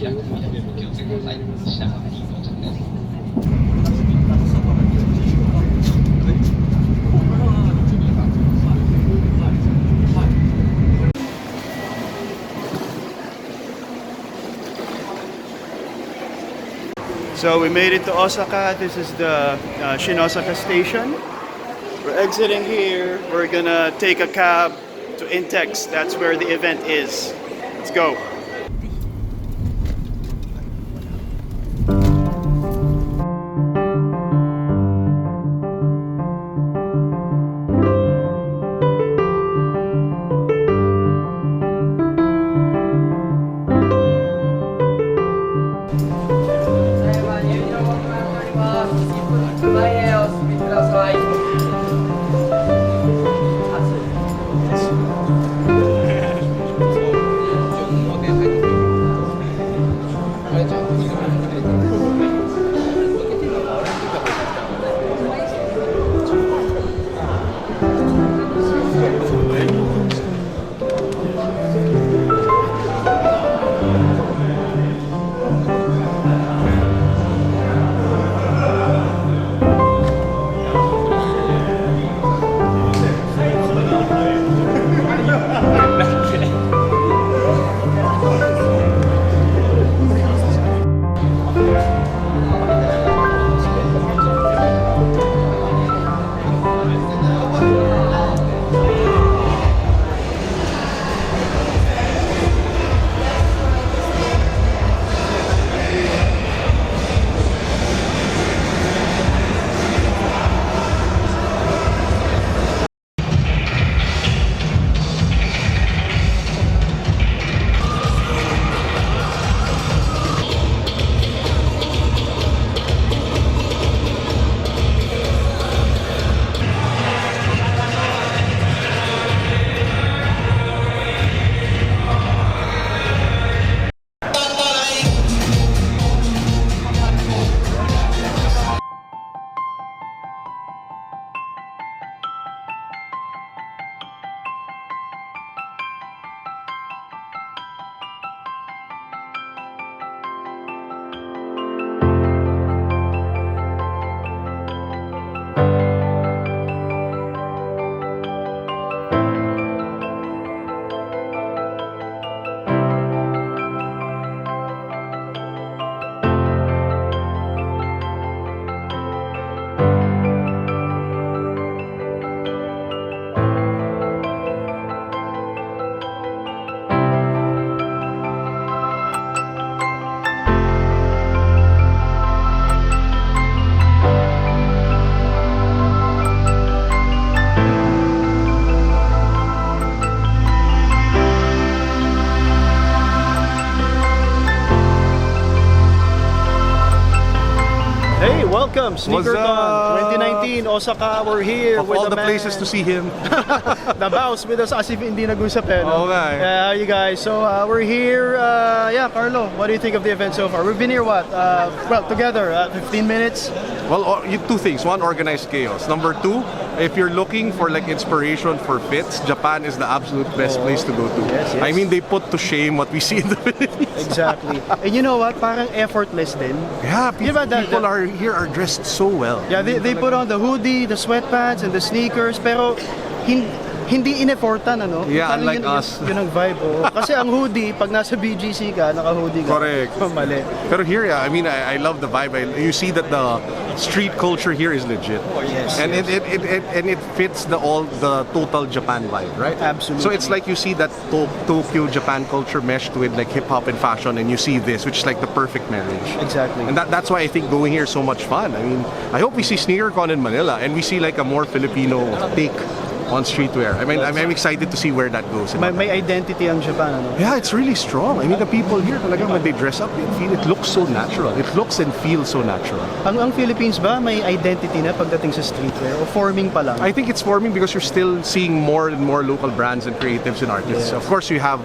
So we made it to Osaka. This is the CON Osaka station. We're exiting here. We're gonna take a cab to Intex. That's where the event is. Let's go. Welcome, SneakerCon 2019 Osaka. We're here of with all the man. places to see him. The Bawz with us as if hindi nag-usap eh. No? Okay. Yeah, how you guys? So we're here. Yeah, Carlo, what do you think of the event so far? We've been here what? Well, together 15 minutes. Well, two things. One, organized chaos. Number two, if you're looking for like inspiration for fits, Japan is the absolute best place to go to. Yes, yes. I mean, they put to shame what we see in the Philippines. Exactly. And you know what? Parang effortless din. Yeah, people, Diba, are here are dressed so well. Yeah, they put on the hoodie, the sweatpants, and the sneakers, pero hindi in-effortan, ano? Yeah, Parang unlike us. Yun ang vibe, oh. Kasi ang hoodie, pag nasa BGC ka, naka-hoodie ka. Correct. Mali. Pero here, yeah, I mean, I love the vibe. You see that the street culture here is legit. Yes, and yes. it fits the total Japan vibe, right? Absolutely. So it's like you see that Tokyo Japan culture meshed with like hip hop and fashion, and you see this, which is like the perfect marriage. Exactly. And that's why I think going here is so much fun. I mean, I hope we see SneakerCon in Manila and we see like a more Filipino take on streetwear. I mean, I'm excited to see where that goes. May identity ang Japan, ano? Yeah, it's really strong. I mean, the people here, talaga, when they dress up, it looks so natural. It looks and feels so natural. Ang Philippines ba may identity na pagdating sa streetwear o forming pa lang? I think it's forming because you're still seeing more and more local brands and creatives and artists. Yeah. Of course, you have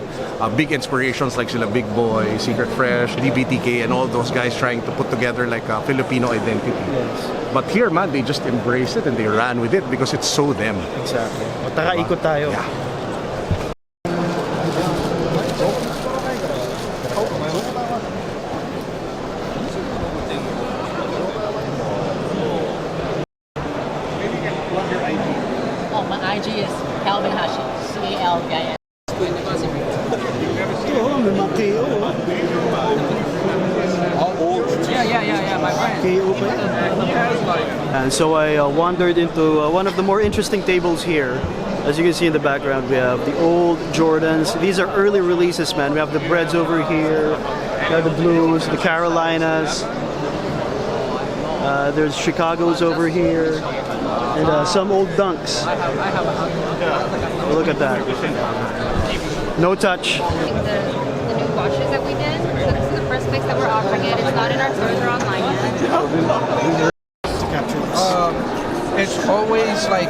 big inspirations like sila Big Boy, Secret Fresh, DBTK, and all those guys trying to put together like a Filipino identity. Yes. But here, man, they just embraced it and they ran with it because it's so them. Exactly. O tara, ikot tayo. Yeah. Ople. And so I wandered into one of the more interesting tables here. As you can see in the background, we have the old Jordans. These are early releases, man. We have the Breads over here, we have the Blues, the Carolinas. There's Chicago's over here, and some old Dunks. Look at that. No touch. The new washes that we did. So this is the first place that we're offering it. It's not in our stores or online yet. It's always like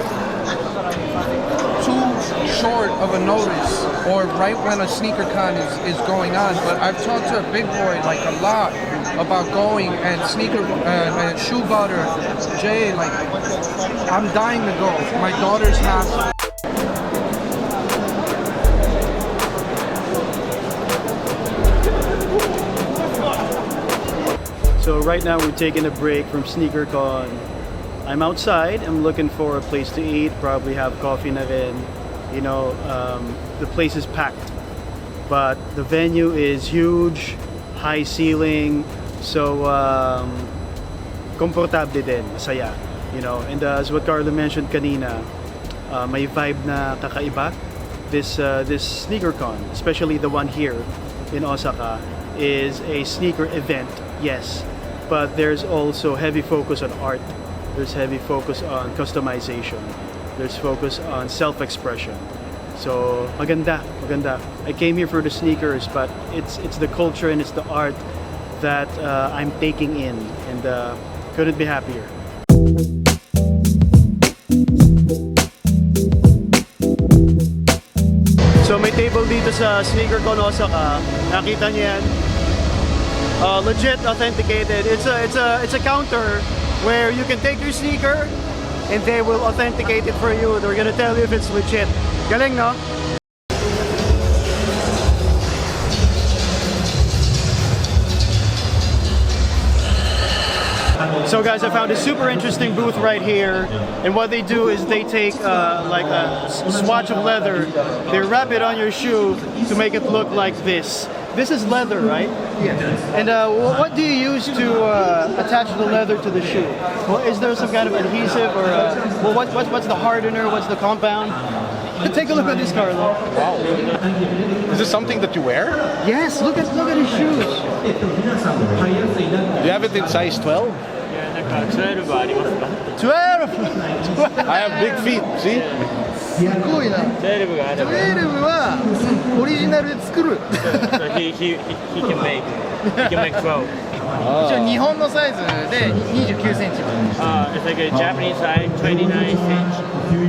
too short of a notice or right when a sneaker con is going on. But I've talked to a big boy like a lot about going and sneaker and shoe butter. Jay, like I'm dying to go. My daughter's half. So right now we're taking a break from SneakerCon. I'm outside, I'm looking for a place to eat, probably have coffee na rin. You know, the place is packed. But the venue is huge, high ceiling, so komportable din, masaya. You know, and as what Carlo mentioned kanina, may vibe na kakaiba. This SneakerCon, especially the one here in Osaka, is a sneaker event, yes. But there's also heavy focus on art. There's heavy focus on customization. There's focus on self-expression. So maganda, maganda. I came here for the sneakers, but it's the culture and it's the art that I'm taking in, and couldn't be happier. So may table dito sa CON Osaka. Nakita niyo yan? Legit authenticated. It's a counter where you can take your sneaker and they will authenticate it for you. They're gonna tell you if it's legit. Galing, no? So guys, I found a super interesting booth right here, and what they do is they take like a swatch of leather, they wrap it on your shoe to make it look like this. This is leather, right? Yeah. And what do you use to attach the leather to the shoe? Well, is there some kind of adhesive, or well, what's the hardener? What's the compound? Take a look at this, Carlo. Wow. Is this something that you wear? Yes, look at his shoes. You have it in size 12? 12. I have big feet, see? すごいな。12はオリジナルで作る。he can make 12. 一応日本のサイズで29センチ。It's like a Japanese size, 29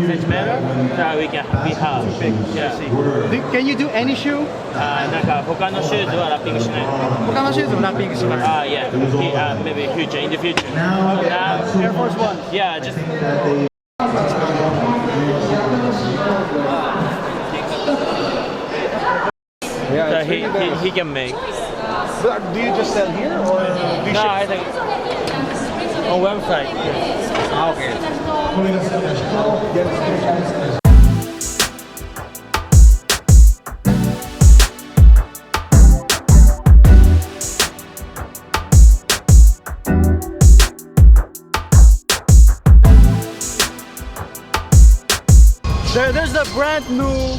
centimeter. So we have big. Yeah. Can you do any shoe? なんか他のシューズはラッピングしない。他のシューズもラッピングします。Yeah. Maybe future in the future. Air Force One. Yeah, just. Yeah, So he can make. But do you just sell here or do you No, ship? I think on website. Ah, okay. There's the brand new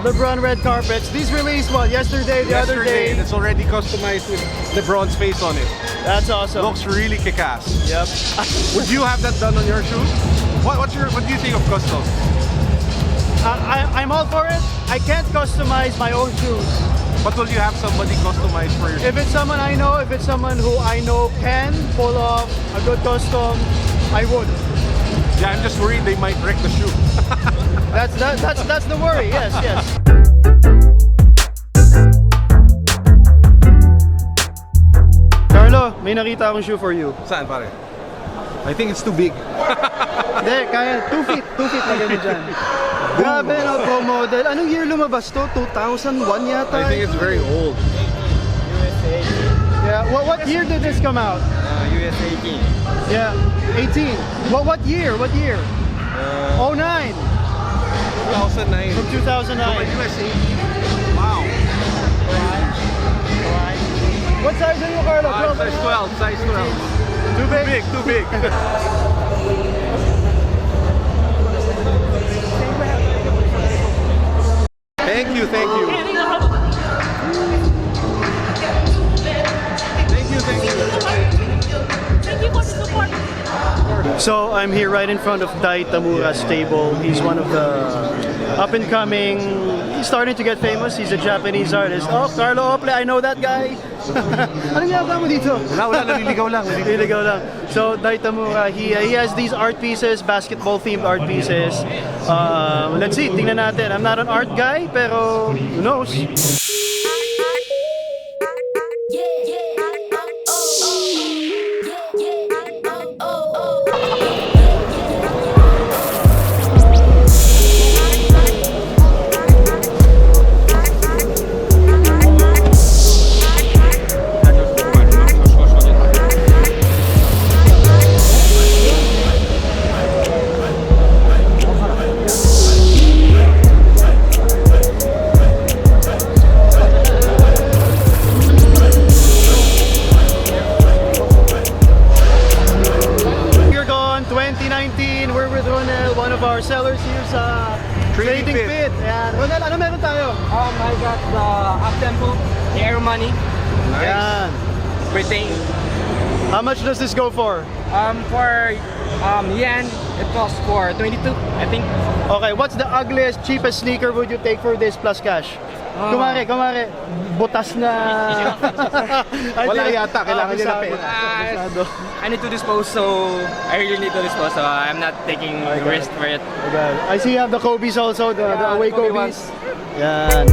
LeBron red carpets. These released what, yesterday, the other day? And it's already customized with LeBron's face on it. That's awesome. Looks really kick-ass. Yep. Would you have that done on your shoes? What do you think of custom? I'm all for it. I can't customize my own shoes. But will you have somebody customize for your shoes? If it's someone I know, if it's someone who I know can pull off a good custom, I would. Yeah, I'm just worried they might wreck the shoe. That's the worry. Yes, yes. Carlo, may nakita akong shoe for you. Saan, pare? I think it's too big. Hindi, kaya 2 feet na ganun dyan. Grabe, no, pro model. Anong year lumabas to? 2001 yata? I think it's very old. Yeah, what year did this come out? US 18. Yeah, 18. What year? What year? 09. 2009. From 2009. US 18. Wow. What size are you, Carlo? Size 12. Size 12. Too big, too big. Thank you, thank you. So I'm here right in front of Dai Tamura's table. He's one of the up-and-coming, he's starting to get famous. He's a Japanese artist. Oh, Carlo Ople, I know that guy. Anong ginagawa mo dito? Wala, naliligaw lang. Naliligaw lang. So Dai Tamura, he has these art pieces, basketball-themed art pieces. Let's see, tingnan natin. I'm not an art guy, pero who knows? We're with Ronel, one of our sellers here sa Trading Pit. Ayan. Ronel, ano meron tayo? I got the up-tempo, the air money. Ayan. Everything. How much does this go for? For yen, it costs for 22, I think. Okay, what's the ugliest, cheapest sneaker would you take for this plus cash? Kumare, butas na. Wala yata, kailangan niya ng pera. I need to dispose, so I really need to dispose, so I'm not taking risk for it. Okay. I see you have the Kobe's also, the away Kobe Kobe's. ones. Yan.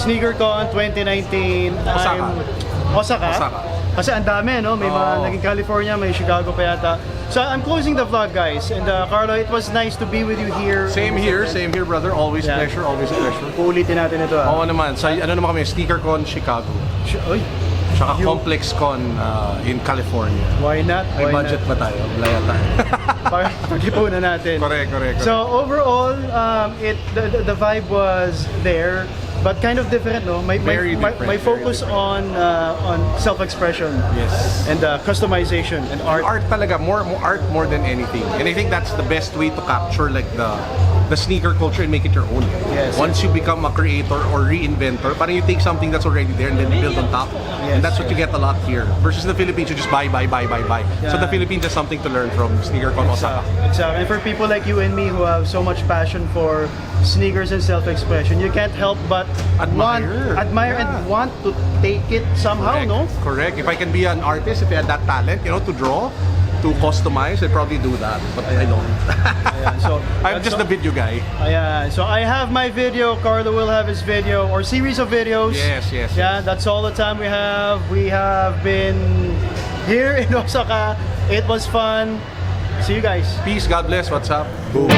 Sneaker CON 2019. Osaka. Kasi ang dami, no? May mga naging California, may Chicago pa yata. So I'm closing the vlog, guys. And Carlo, it was nice to be with you here. Same here, brother. Always Yeah. pleasure, always a pleasure. Uulitin natin ito. Oo naman. Sa ano naman kami, Sneaker Con Chicago. Oy, Tsaka Complex Con in California. why not? May Why budget not? ba tayo? Blaya tayo. Pag-ipunan natin. Correct. So overall, the vibe was there. But kind of different, no? Very My different, focus very on self-expression. Yes. And customization and art. Art talaga, more art than anything. And I think that's the best way to capture like the sneaker culture and make it your own. Yes. Once you become a creator or reinventor, parang you take something that's already there and then build on top. Yes. And that's what you get a lot here. Versus the Philippines, you just buy. So Yeah. the Philippines has something to learn from Sneaker Con Osaka. Exactly. And for people like you and me who have so much passion for sneakers and self-expression, you can't help but admire and want to take it somehow, no? Correct. If I can be an artist, if I had that talent, to draw, to customize, I'd probably do that. But I don't. Ayan, so I'm just the video guy. Ayan, so I have my video, Carlo will have his video, or series of videos. Yes. Yeah, that's all the time we have. We have been here in Osaka. It was fun. See you guys. Peace, God bless, what's up? Boom.